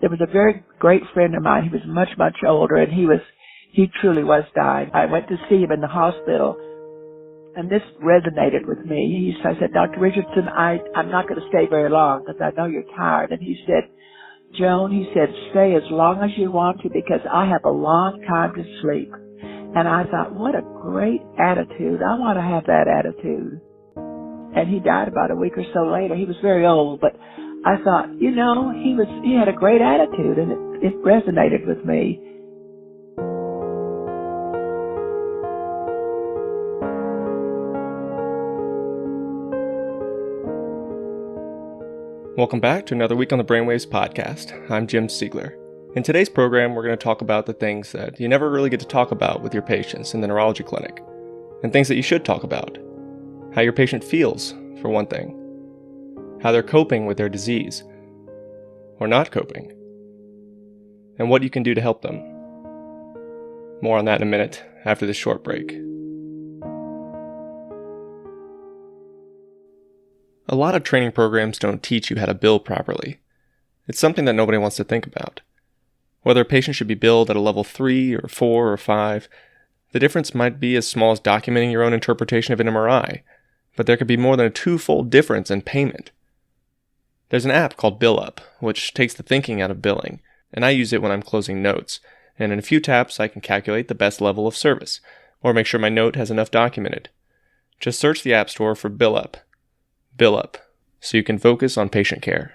There was a very great friend of mine. He was much, much older, and he truly was dying. I went to see him in the hospital, and this resonated with me. I said, Dr. Richardson, I'm not going to stay very long because I know you're tired. And he said, Joan, he said, stay as long as you want to because I have a long time to sleep. And I thought, what a great attitude. I want to have that attitude. And he died about a week or so later. He was very old, but I thought, he had a great attitude, and it resonated with me. Welcome back to another week on the Brainwaves podcast. I'm Jim Siegler. In today's program, we're going to talk about the things that you never really get to talk about with your patients in the neurology clinic, and things that you should talk about. How your patient feels, for one thing. How they're coping with their disease, or not coping. And what you can do to help them. More on that in a minute, after this short break. A lot of training programs don't teach you how to bill properly. It's something that nobody wants to think about. Whether a patient should be billed at a level 3 or 4 or 5, the difference might be as small as documenting your own interpretation of an MRI, but there could be more than a twofold difference in payment. There's an app called BillUp, which takes the thinking out of billing, and I use it when I'm closing notes, and in a few taps I can calculate the best level of service, or make sure my note has enough documented. Just search the App Store for BillUp, so you can focus on patient care.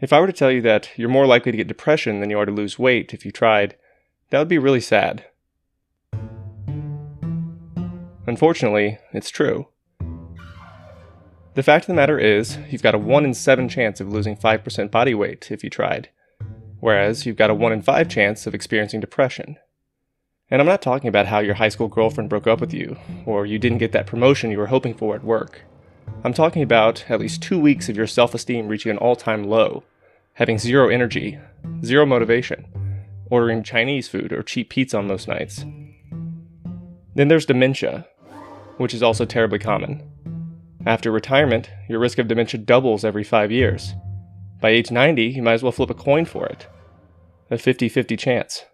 If I were to tell you that you're more likely to get depression than you are to lose weight if you tried, that would be really sad. Unfortunately, it's true. The fact of the matter is, you've got a 1 in 7 chance of losing 5% body weight if you tried, whereas you've got a 1 in 5 chance of experiencing depression. And I'm not talking about how your high school girlfriend broke up with you, or you didn't get that promotion you were hoping for at work. I'm talking about at least 2 weeks of your self-esteem reaching an all-time low, having zero energy, zero motivation, ordering Chinese food or cheap pizza on most nights. Then there's dementia, which is also terribly common. After retirement, your risk of dementia doubles every 5 years. By age 90, you might as well flip a coin for it. A 50-50 chance.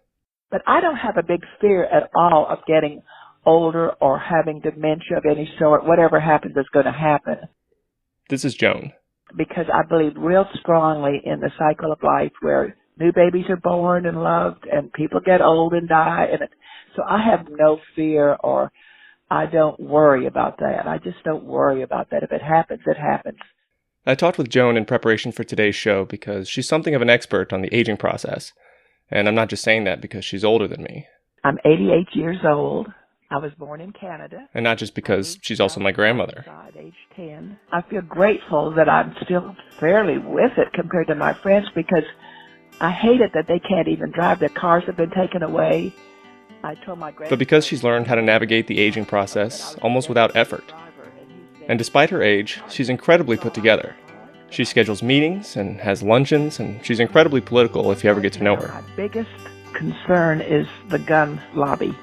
But I don't have a big fear at all of getting older or having dementia of any sort. Whatever happens is going to happen. This is Joan. Because I believe real strongly in the cycle of life where new babies are born and loved and people get old and die. So I have no fear, or I don't worry about that. I just don't worry about that. If it happens, it happens. I talked with Joan in preparation for today's show because she's something of an expert on the aging process. And I'm not just saying that because she's older than me. I'm 88 years old. I was born in Canada. And not just because she's also my grandmother. Age 10. I feel grateful that I'm still fairly with it compared to my friends because I hate it that they can't even drive. Their cars have been taken away. I told my grandmother. But because she's learned how to navigate the aging process almost without effort. And despite her age, she's incredibly put together. She schedules meetings and has luncheons, and she's incredibly political if you ever get to know her. My biggest concern is the gun lobby,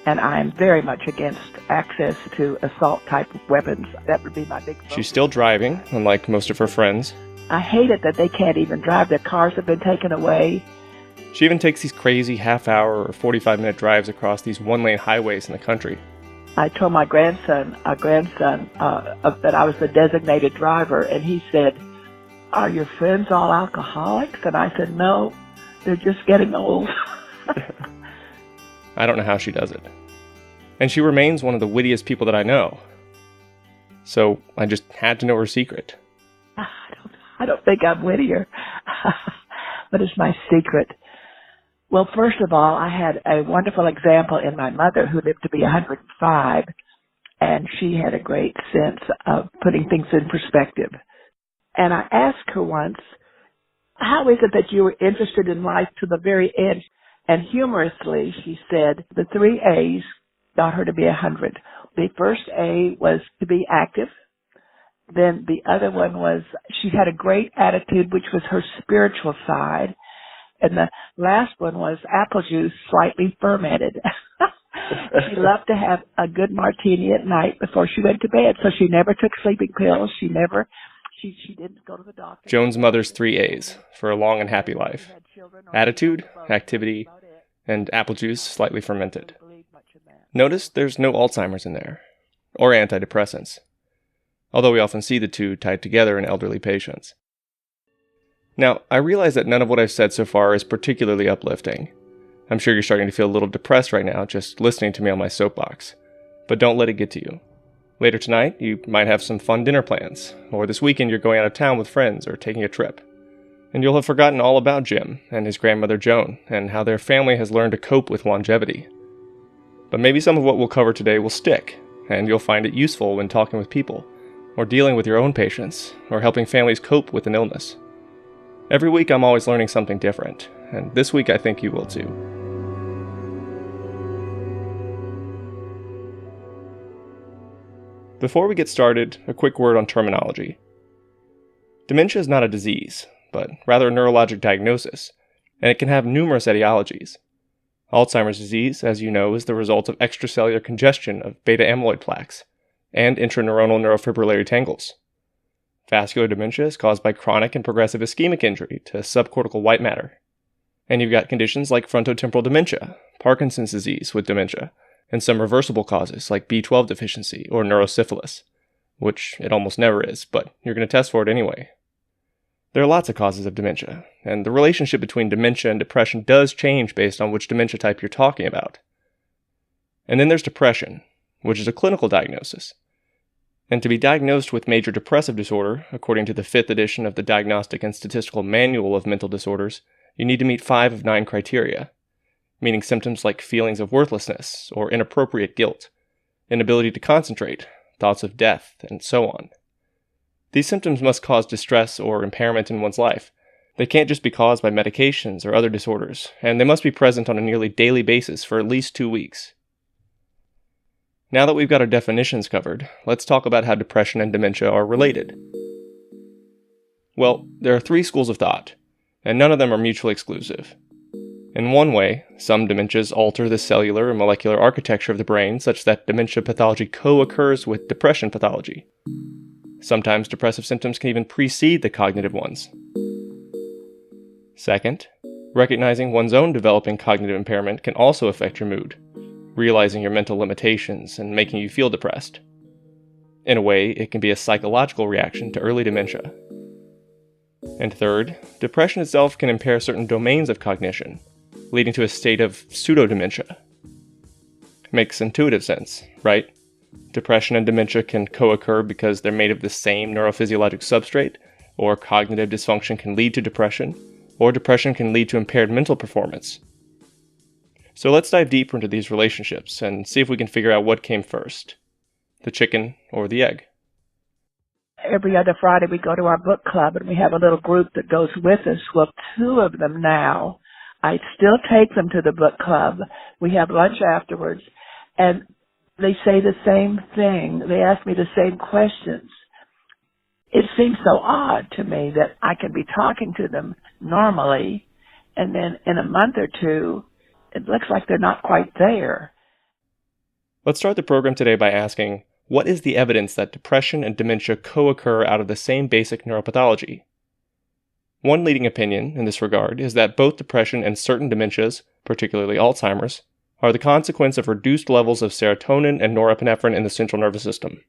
and I'm very much against access to assault-type weapons. That would be my big focus. She's still driving, unlike most of her friends. I hate it that they can't even drive. Their cars have been taken away. She even takes these crazy half-hour or 45-minute drives across these one-lane highways in the country. I told my grandson that I was the designated driver, and he said, "Are your friends all alcoholics?" And I said, "No, they're just getting old." I don't know how she does it. And she remains one of the wittiest people that I know. So I just had to know her secret. I don't think I'm wittier, but it's my secret. Well, first of all, I had a wonderful example in my mother who lived to be 105, and she had a great sense of putting things in perspective. And I asked her once, "How is it that you were interested in life to the very end?" And humorously, she said the 3 A's got her to be 100. The first A was to be active. Then the other one was she had a great attitude, which was her spiritual side. And the last one was apple juice slightly fermented. She loved to have a good martini at night before she went to bed, so she never took sleeping pills. She didn't go to the doctor. Joan's mother's 3 A's for a long and happy life: attitude, activity, and apple juice slightly fermented. Notice there's no Alzheimer's in there, or antidepressants, although we often see the two tied together in elderly patients. Now, I realize that none of what I've said so far is particularly uplifting. I'm sure you're starting to feel a little depressed right now just listening to me on my soapbox, but don't let it get to you. Later tonight, you might have some fun dinner plans, or this weekend you're going out of town with friends or taking a trip. And you'll have forgotten all about Jim and his grandmother Joan, and how their family has learned to cope with longevity. But maybe some of what we'll cover today will stick, and you'll find it useful when talking with people, or dealing with your own patients, or helping families cope with an illness. Every week I'm always learning something different, and this week I think you will too. Before we get started, a quick word on terminology. Dementia is not a disease, but rather a neurologic diagnosis, and it can have numerous etiologies. Alzheimer's disease, as you know, is the result of extracellular congestion of beta-amyloid plaques and intraneuronal neurofibrillary tangles. Vascular dementia is caused by chronic and progressive ischemic injury to subcortical white matter. And you've got conditions like frontotemporal dementia, Parkinson's disease with dementia, and some reversible causes like B12 deficiency or neurosyphilis, which it almost never is, but you're going to test for it anyway. There are lots of causes of dementia, and the relationship between dementia and depression does change based on which dementia type you're talking about. And then there's depression, which is a clinical diagnosis. And to be diagnosed with major depressive disorder, according to the 5th edition of the Diagnostic and Statistical Manual of Mental Disorders, you need to meet 5 of 9 criteria, meaning symptoms like feelings of worthlessness or inappropriate guilt, inability to concentrate, thoughts of death, and so on. These symptoms must cause distress or impairment in one's life. They can't just be caused by medications or other disorders, and they must be present on a nearly daily basis for at least 2 weeks. Now that we've got our definitions covered, let's talk about how depression and dementia are related. Well, there are 3 schools of thought, and none of them are mutually exclusive. In one way, some dementias alter the cellular and molecular architecture of the brain such that dementia pathology co-occurs with depression pathology. Sometimes depressive symptoms can even precede the cognitive ones. Second, recognizing one's own developing cognitive impairment can also affect your mood, realizing your mental limitations and making you feel depressed. In a way, it can be a psychological reaction to early dementia. And third, depression itself can impair certain domains of cognition, leading to a state of pseudo-dementia. Makes intuitive sense, right? Depression and dementia can co-occur because they're made of the same neurophysiologic substrate, or cognitive dysfunction can lead to depression, or depression can lead to impaired mental performance. So let's dive deeper into these relationships and see if we can figure out what came first, the chicken or the egg. Every other Friday we go to our book club and we have a little group that goes with us. Well, 2 of them now, I still take them to the book club. We have lunch afterwards, and they say the same thing. They ask me the same questions. It seems so odd to me that I can be talking to them normally, and then in a month or 2, it looks like they're not quite there. Let's start the program today by asking, what is the evidence that depression and dementia co-occur out of the same basic neuropathology? One leading opinion in this regard is that both depression and certain dementias, particularly Alzheimer's, are the consequence of reduced levels of serotonin and norepinephrine in the central nervous system.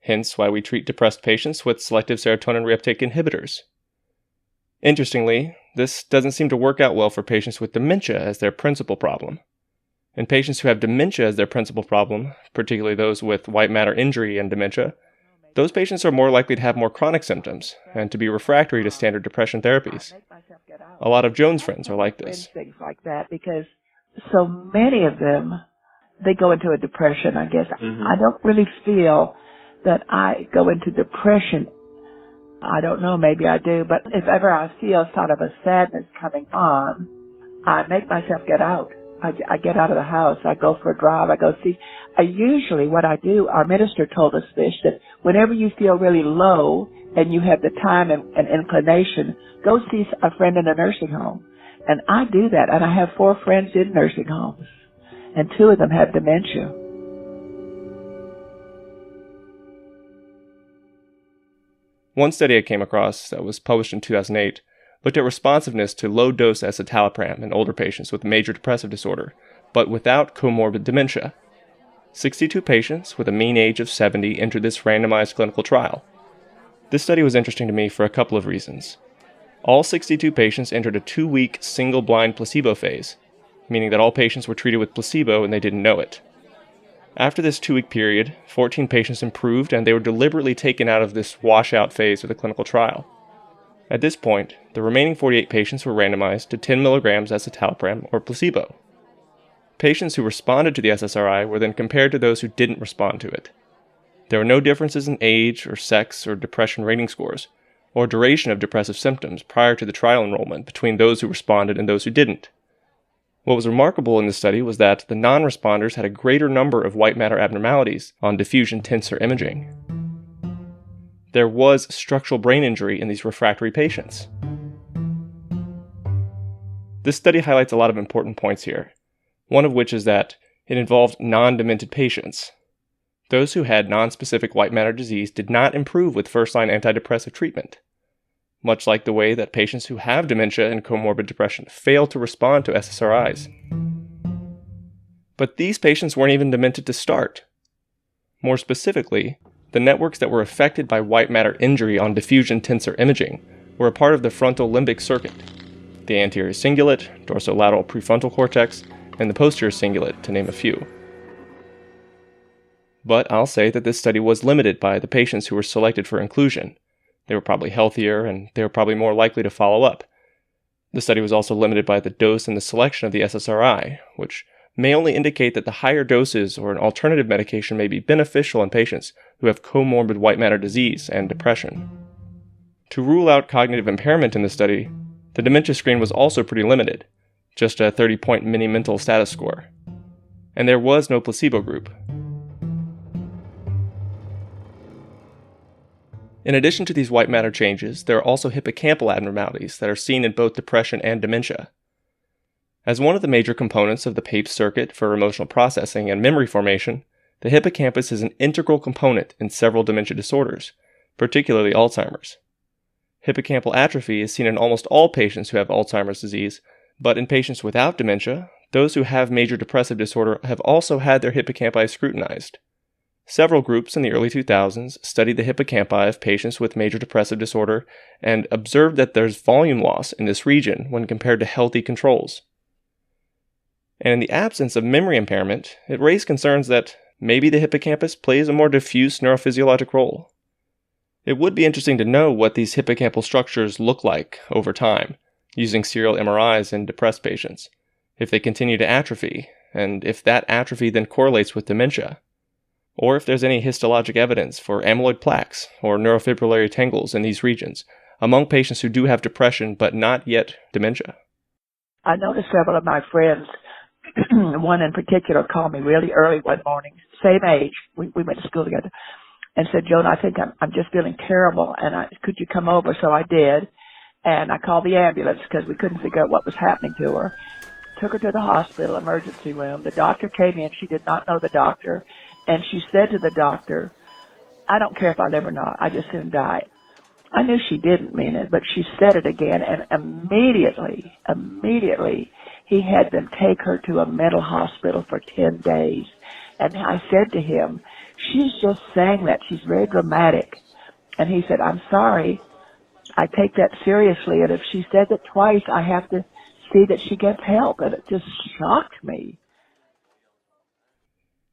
Hence why we treat depressed patients with selective serotonin reuptake inhibitors. Interestingly, this doesn't seem to work out well for patients with dementia as their principal problem. In patients who have dementia as their principal problem, particularly those with white matter injury and dementia, those patients are more likely to have more chronic symptoms and to be refractory to standard depression therapies. A lot of Joan's friends are like this. Things like that, because so many of them, they go into a depression, I guess. I don't really feel that I go into depression. I don't know, maybe I do, but if ever I feel sort of a sadness coming on, I make myself get out. I get out of the house. I go for a drive. I go see. Usually what I do, our minister told us this, that whenever you feel really low and you have the time and inclination, go see a friend in a nursing home. And I do that, and I have 4 friends in nursing homes. and 2 of them had dementia. One study I came across that was published in 2008 looked at responsiveness to low-dose escitalopram in older patients with major depressive disorder, but without comorbid dementia. 62 patients with a mean age of 70 entered this randomized clinical trial. This study was interesting to me for a couple of reasons. All 62 patients entered a 2-week single-blind placebo phase, meaning that all patients were treated with placebo and they didn't know it. After this 2-week period, 14 patients improved and they were deliberately taken out of this washout phase of the clinical trial. At this point, the remaining 48 patients were randomized to 10 milligrams escitalopram or placebo. Patients who responded to the SSRI were then compared to those who didn't respond to it. There were no differences in age or sex or depression rating scores, or duration of depressive symptoms prior to the trial enrollment between those who responded and those who didn't. What was remarkable in this study was that the non-responders had a greater number of white matter abnormalities on diffusion tensor imaging. There was structural brain injury in these refractory patients. This study highlights a lot of important points here, one of which is that it involved non-demented patients. Those who had non-specific white matter disease did not improve with first-line antidepressive treatment, much like the way that patients who have dementia and comorbid depression fail to respond to SSRIs. But these patients weren't even demented to start. More specifically, the networks that were affected by white matter injury on diffusion tensor imaging were a part of the frontal limbic circuit, the anterior cingulate, dorsolateral prefrontal cortex, and the posterior cingulate, to name a few. But I'll say that this study was limited by the patients who were selected for inclusion. They were probably healthier, and they were probably more likely to follow up. The study was also limited by the dose and the selection of the SSRI, which may only indicate that the higher doses or an alternative medication may be beneficial in patients who have comorbid white matter disease and depression. To rule out cognitive impairment in the study, the dementia screen was also pretty limited, just a 30-point mini-mental status score. And there was no placebo group. In addition to these white matter changes, there are also hippocampal abnormalities that are seen in both depression and dementia. As one of the major components of the PAPE circuit for emotional processing and memory formation, the hippocampus is an integral component in several dementia disorders, particularly Alzheimer's. Hippocampal atrophy is seen in almost all patients who have Alzheimer's disease, but in patients without dementia, those who have major depressive disorder have also had their hippocampi scrutinized. Several groups in the early 2000s studied the hippocampi of patients with major depressive disorder and observed that there's volume loss in this region when compared to healthy controls. And in the absence of memory impairment, it raised concerns that maybe the hippocampus plays a more diffuse neurophysiologic role. It would be interesting to know what these hippocampal structures look like over time, using serial MRIs in depressed patients, if they continue to atrophy, and if that atrophy then correlates with dementia, or if there's any histologic evidence for amyloid plaques or neurofibrillary tangles in these regions among patients who do have depression but not yet dementia. I noticed several of my friends, one in particular, called me really early one morning, same age, we went to school together, and said, Joan, I think I'm just feeling terrible, and could you come over? So I did, and I called the ambulance because we couldn't figure out what was happening to her. Took her to the hospital emergency room. The doctor came in. She did not know the doctor, and she said to the doctor, I don't care if I live or not, I just soon die. I knew she didn't mean it, but she said it again, and immediately, he had them take her to a mental hospital for 10 days. And I said to him, she's just saying that. She's very dramatic. And he said, I'm sorry. I take that seriously. And if she said it twice, I have to see that she gets help. And it just shocked me.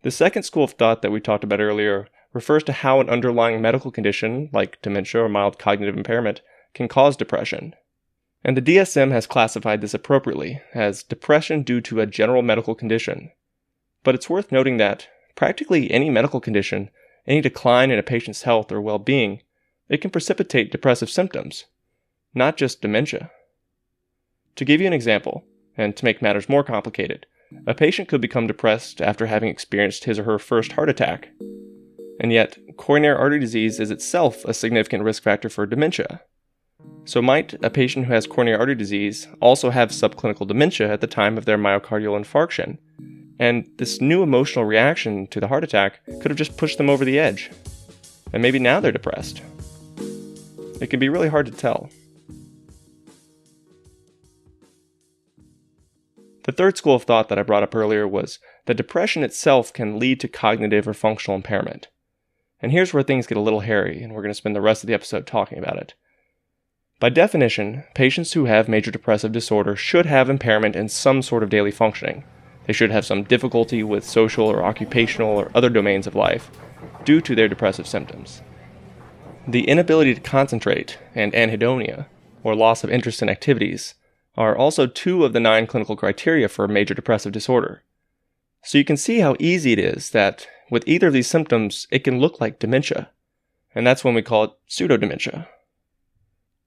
The second school of thought that we talked about earlier refers to how an underlying medical condition, like dementia or mild cognitive impairment, can cause depression. And the DSM has classified this appropriately as depression due to a general medical condition. But it's worth noting that practically any medical condition, any decline in a patient's health or well-being, it can precipitate depressive symptoms, not just dementia. To give you an example, and to make matters more complicated, a patient could become depressed after having experienced his or her first heart attack. And yet, coronary artery disease is itself a significant risk factor for dementia. So might a patient who has coronary artery disease also have subclinical dementia at the time of their myocardial infarction? And this new emotional reaction to the heart attack could have just pushed them over the edge. And maybe now they're depressed. It can be really hard to tell. The third school of thought that I brought up earlier was that depression itself can lead to cognitive or functional impairment. And here's where things get a little hairy, and we're going to spend the rest of the episode talking about it. By definition, patients who have major depressive disorder should have impairment in some sort of daily functioning. They should have some difficulty with social or occupational or other domains of life due to their depressive symptoms. The inability to concentrate and anhedonia, or loss of interest in activities, are also 2 of the 9 clinical criteria for major depressive disorder. So you can see how easy it is that with either of these symptoms, it can look like dementia, and that's when we call it pseudodementia.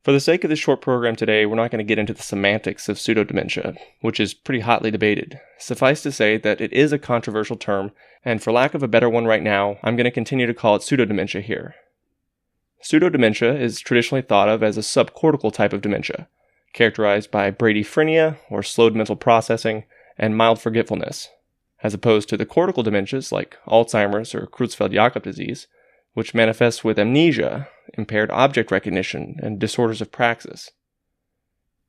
For the sake of this short program today, we're not going to get into the semantics of pseudodementia, which is pretty hotly debated. Suffice to say that it is a controversial term, and for lack of a better one right now, I'm going to continue to call it pseudodementia here. Pseudodementia is traditionally thought of as a subcortical type of dementia, characterized by bradyphrenia, or slowed mental processing, and mild forgetfulness, as opposed to the cortical dementias like Alzheimer's or Creutzfeldt-Jakob disease, which manifests with amnesia, impaired object recognition, and disorders of praxis.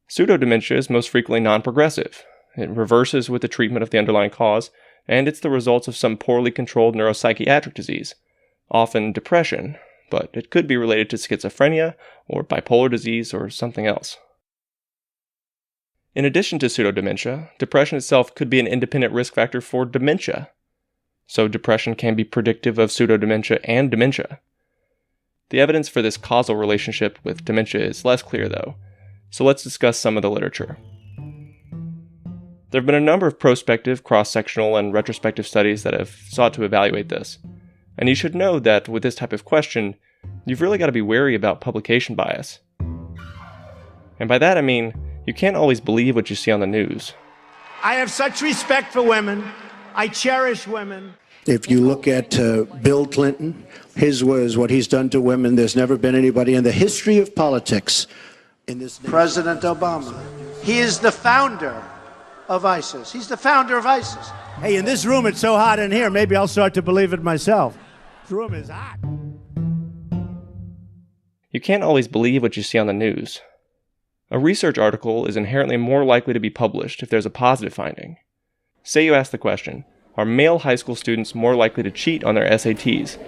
Pseudodementia is most frequently non-progressive. It reverses with the treatment of the underlying cause, and it's the result of some poorly controlled neuropsychiatric disease, often depression, but it could be related to schizophrenia or bipolar disease or something else. In addition to pseudodementia, depression itself could be an independent risk factor for dementia. So depression can be predictive of pseudodementia and dementia. The evidence for this causal relationship with dementia is less clear though, so let's discuss some of the literature. There have been a number of prospective, cross-sectional, and retrospective studies that have sought to evaluate this, and you should know that with this type of question, you've really got to be wary about publication bias. And by that I mean, you can't always believe what you see on the news. I have such respect for women. I cherish women. If you look at Bill Clinton, his was what he's done to women. There's never been anybody in the history of politics in this nation. President Obama. He is the founder of ISIS. He's the founder of ISIS. Hey, in this room, it's so hot in here, maybe I'll start to believe it myself. This room is hot. You can't always believe what you see on the news. A research article is inherently more likely to be published if there's a positive finding. Say you ask the question, are male high school students more likely to cheat on their SATs?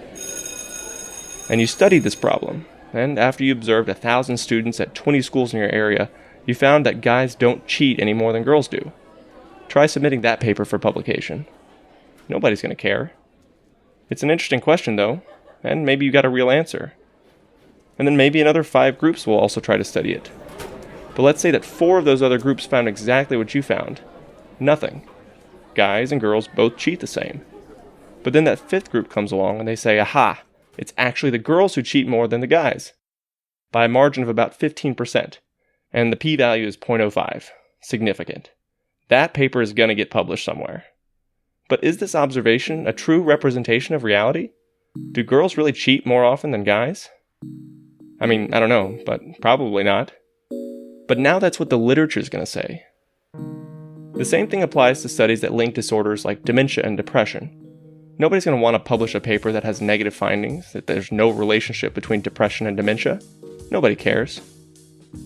And you studied this problem, and after you observed 1,000 students at 20 schools in your area, you found that guys don't cheat any more than girls do. Try submitting that paper for publication. Nobody's going to care. It's an interesting question though, and maybe you got a real answer. And then maybe another 5 groups will also try to study it. But let's say that 4 of those other groups found exactly what you found. Nothing. Guys and girls both cheat the same. But then that 5th group comes along and they say, aha, it's actually the girls who cheat more than the guys, by a margin of about 15%, and the p-value is 0.05, significant. That paper is going to get published somewhere. But is this observation a true representation of reality? Do girls really cheat more often than guys? I mean, I don't know, but probably not. But now that's what the literature is going to say. The same thing applies to studies that link disorders like dementia and depression. Nobody's going to want to publish a paper that has negative findings, that there's no relationship between depression and dementia. Nobody cares.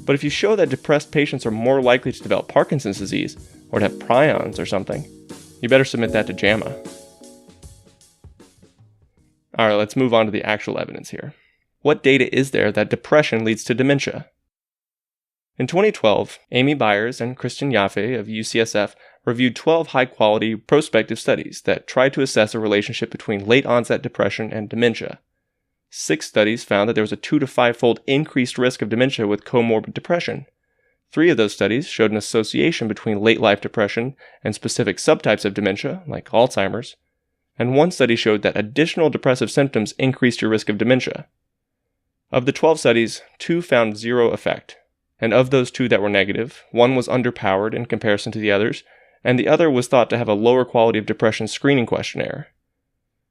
But if you show that depressed patients are more likely to develop Parkinson's disease, or to have prions or something, you better submit that to JAMA. Alright, let's move on to the actual evidence here. What data is there that depression leads to dementia? In 2012, Amy Byers and Christian Yaffe of UCSF reviewed 12 high-quality prospective studies that tried to assess a relationship between late-onset depression and dementia. 6 studies found that there was a 2 to 5-fold increased risk of dementia with comorbid depression. 3 of those studies showed an association between late-life depression and specific subtypes of dementia, like Alzheimer's, and 1 study showed that additional depressive symptoms increased your risk of dementia. Of the 12 studies, 2 found 0 effect. And of those 2 that were negative, 1 was underpowered in comparison to the others, and the other was thought to have a lower quality of depression screening questionnaire.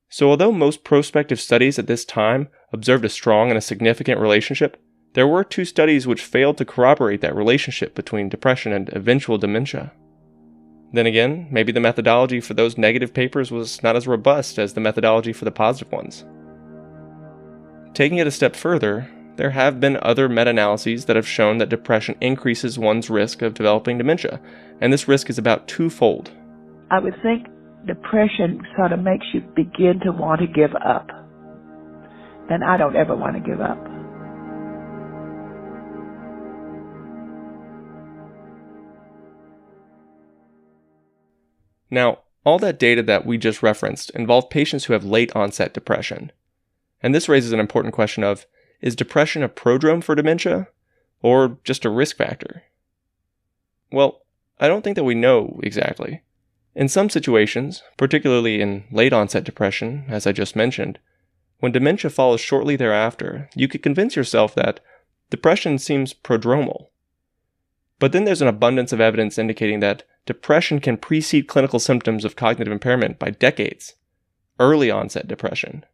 So although most prospective studies at this time observed a strong and a significant relationship, there were 2 studies which failed to corroborate that relationship between depression and eventual dementia. Then again, maybe the methodology for those negative papers was not as robust as the methodology for the positive ones. Taking it a step further, there have been other meta-analyses that have shown that depression increases one's risk of developing dementia, and this risk is about twofold. I would think depression sort of makes you begin to want to give up. And I don't ever want to give up. Now, all that data that we just referenced involve patients who have late onset depression. And this raises an important question of, is depression a prodrome for dementia, or just a risk factor? Well, I don't think that we know exactly. In some situations, particularly in late onset depression, as I just mentioned, when dementia follows shortly thereafter, you could convince yourself that depression seems prodromal. But then there's an abundance of evidence indicating that depression can precede clinical symptoms of cognitive impairment by decades. Early onset depression.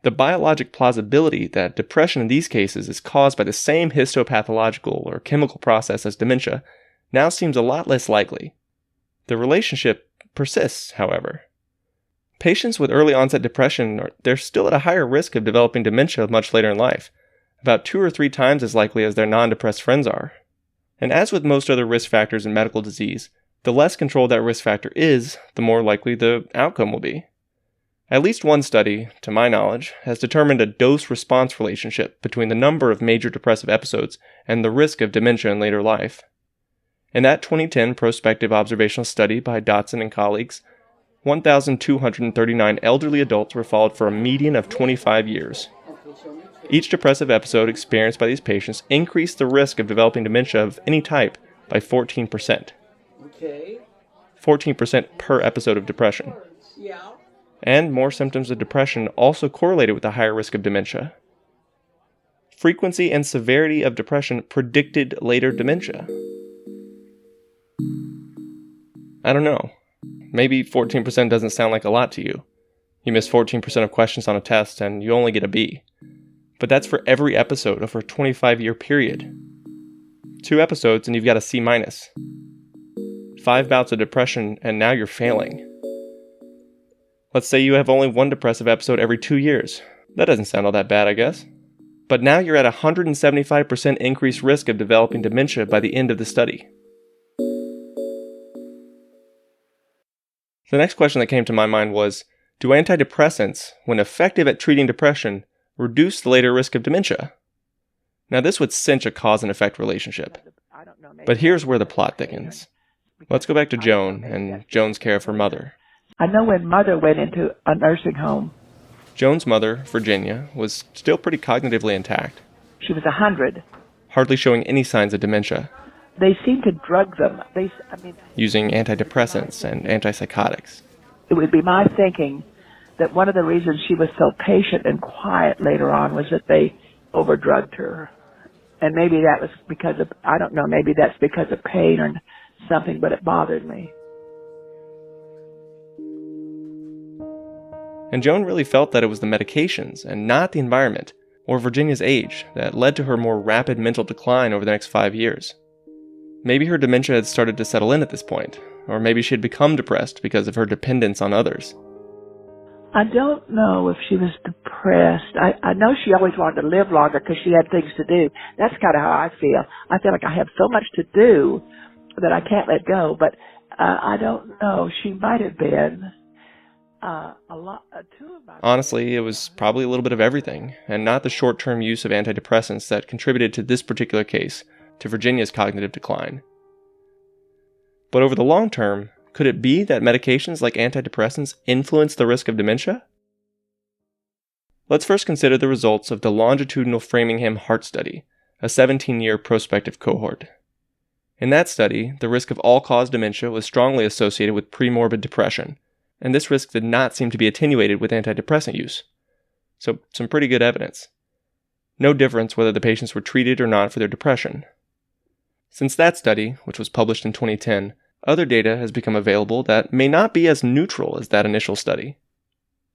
The biologic plausibility that depression in these cases is caused by the same histopathological or chemical process as dementia now seems a lot less likely. The relationship persists, however. Patients with early onset depression, they're still at a higher risk of developing dementia much later in life, about 2 or 3 times as likely as their non-depressed friends are. And as with most other risk factors in medical disease, the less controlled that risk factor is, the more likely the outcome will be. At least one study, to my knowledge, has determined a dose-response relationship between the number of major depressive episodes and the risk of dementia in later life. In that 2010 prospective observational study by Dotson and colleagues, 1,239 elderly adults were followed for a median of 25 years. Each depressive episode experienced by these patients increased the risk of developing dementia of any type by 14%. 14% per episode of depression. And more symptoms of depression also correlated with a higher risk of dementia. Frequency and severity of depression predicted later dementia. I don't know. Maybe 14% doesn't sound like a lot to you. You miss 14% of questions on a test and you only get a B. But that's for every episode over a 25-year period. 2 episodes and you've got a C-. 5 bouts of depression and now you're failing. Let's say you have only 1 depressive episode every 2 years. That doesn't sound all that bad, I guess. But now you're at a 175% increased risk of developing dementia by the end of the study. The next question that came to my mind was, do antidepressants, when effective at treating depression, reduce the later risk of dementia? Now this would cinch a cause and effect relationship. But here's where the plot thickens. Let's go back to Joan and Joan's care of her mother. I know when Mother went into a nursing home. Joan's mother, Virginia, was still pretty cognitively intact. She was 100. Hardly showing any signs of dementia. They seemed to drug them. Using antidepressants and antipsychotics. It would be my thinking that one of the reasons she was so patient and quiet later on was that they overdrugged her. And maybe that was because of, I don't know, maybe that's because of pain or something, but it bothered me. And Joan really felt that it was the medications and not the environment or Virginia's age that led to her more rapid mental decline over the next 5 years. Maybe her dementia had started to settle in at this point, or maybe she had become depressed because of her dependence on others. I don't know if she was depressed. I know she always wanted to live longer because she had things to do. That's kind of how I feel. I feel like I have so much to do that I can't let go, but I don't know. She might have been. Honestly, it was probably a little bit of everything, and not the short-term use of antidepressants that contributed to this particular case, to Virginia's cognitive decline. But over the long term, could it be that medications like antidepressants influence the risk of dementia? Let's first consider the results of the longitudinal Framingham Heart Study, a 17-year prospective cohort. In that study, the risk of all-cause dementia was strongly associated with premorbid depression, and this risk did not seem to be attenuated with antidepressant use. So, some pretty good evidence. No difference whether the patients were treated or not for their depression. Since that study, which was published in 2010, other data has become available that may not be as neutral as that initial study.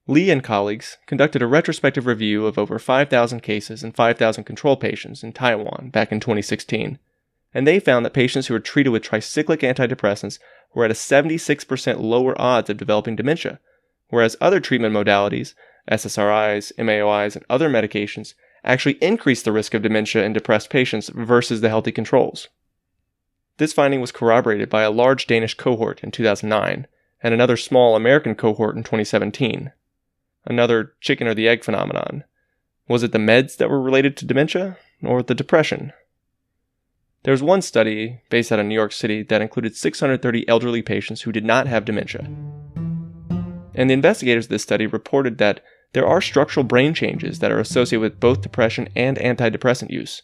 Lee and colleagues conducted a retrospective review of over 5,000 cases and 5,000 control patients in Taiwan back in 2016, and they found that patients who were treated with tricyclic antidepressants were at a 76% lower odds of developing dementia, whereas other treatment modalities, SSRIs, MAOIs, and other medications, actually increase the risk of dementia in depressed patients versus the healthy controls. This finding was corroborated by a large Danish cohort in 2009 and another small American cohort in 2017. Another chicken or the egg phenomenon. Was it the meds that were related to dementia, or the depression? There was one study based out of New York City that included 630 elderly patients who did not have dementia. And the investigators of this study reported that there are structural brain changes that are associated with both depression and antidepressant use.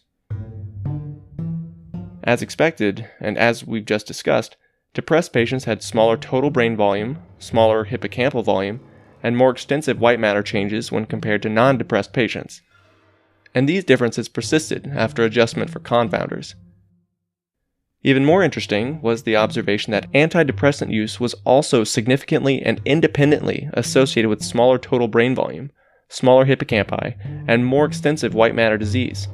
As expected, and as we've just discussed, depressed patients had smaller total brain volume, smaller hippocampal volume, and more extensive white matter changes when compared to non-depressed patients. And these differences persisted after adjustment for confounders. Even more interesting was the observation that antidepressant use was also significantly and independently associated with smaller total brain volume, smaller hippocampi, and more extensive white matter disease.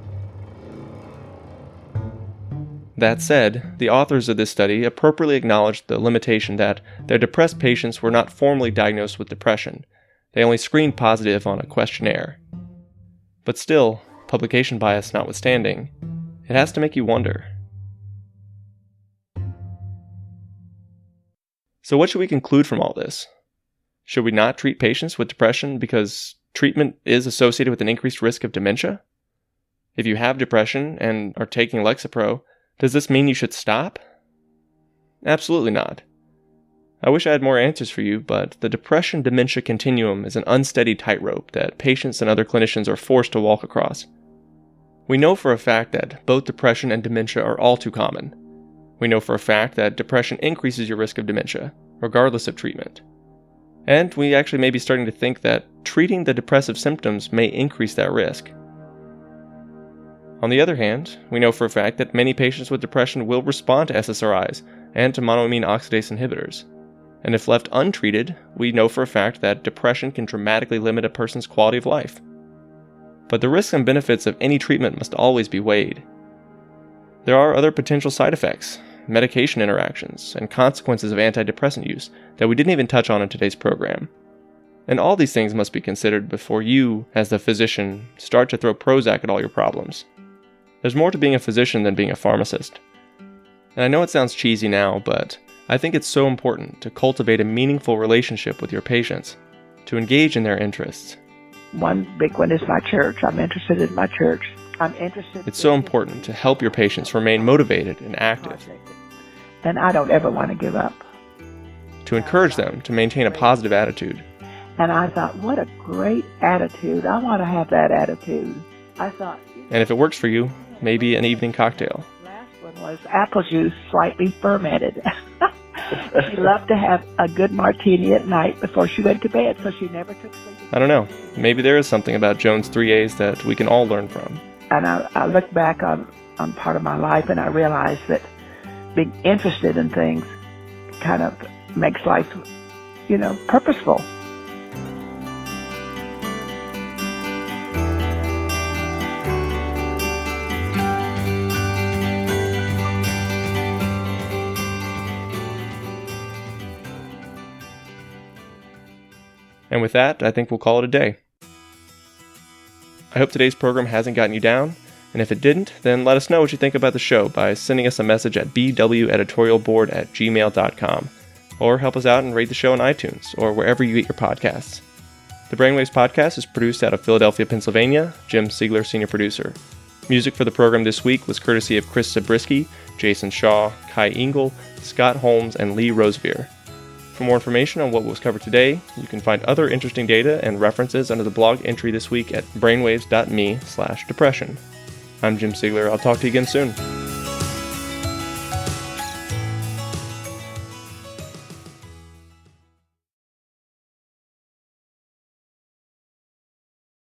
That said, the authors of this study appropriately acknowledged the limitation that their depressed patients were not formally diagnosed with depression. They only screened positive on a questionnaire. But still, publication bias notwithstanding, it has to make you wonder. So what should we conclude from all this? Should we not treat patients with depression because treatment is associated with an increased risk of dementia? If you have depression and are taking Lexapro, does this mean you should stop? Absolutely not. I wish I had more answers for you, but the depression-dementia continuum is an unsteady tightrope that patients and other clinicians are forced to walk across. We know for a fact that both depression and dementia are all too common. We know for a fact that depression increases your risk of dementia, regardless of treatment. And we actually may be starting to think that treating the depressive symptoms may increase that risk. On the other hand, we know for a fact that many patients with depression will respond to SSRIs and to monoamine oxidase inhibitors. And if left untreated, we know for a fact that depression can dramatically limit a person's quality of life. But the risks and benefits of any treatment must always be weighed. There are other potential side effects, medication interactions, and consequences of antidepressant use that we didn't even touch on in today's program. And all these things must be considered before you, as the physician, start to throw Prozac at all your problems. There's more to being a physician than being a pharmacist. And I know it sounds cheesy now, but I think it's so important to cultivate a meaningful relationship with your patients, to engage in their interests. One big one is my church. I'm interested in my church. It's so important to help your patients remain motivated and active. And I don't ever want to give up. To encourage them to maintain a positive attitude. And I thought, what a great attitude. I want to have that attitude. I thought. And if it works for you, maybe an evening cocktail. Last one was apple juice, slightly fermented. She loved to have a good martini at night before she went to bed, so she never took sleep. I don't know. Maybe there is something about Joan's 3A's that we can all learn from. And I look back on part of my life, and I realize that being interested in things kind of makes life, purposeful. And with that, I think we'll call it a day. I hope today's program hasn't gotten you down, and if it didn't, then let us know what you think about the show by sending us a message at bweditorialboard@gmail.com, or help us out and rate the show on iTunes, or wherever you get your podcasts. The Brainwaves podcast is produced out of Philadelphia, Pennsylvania, Jim Siegler, senior producer. Music for the program this week was courtesy of Chris Zabriskie, Jason Shaw, Kai Engel, Scott Holmes, and Lee Rosevear. For more information on what was covered today, you can find other interesting data and references under the blog entry this week at brainwaves.me/depression. I'm Jim Siegler. I'll talk to you again soon.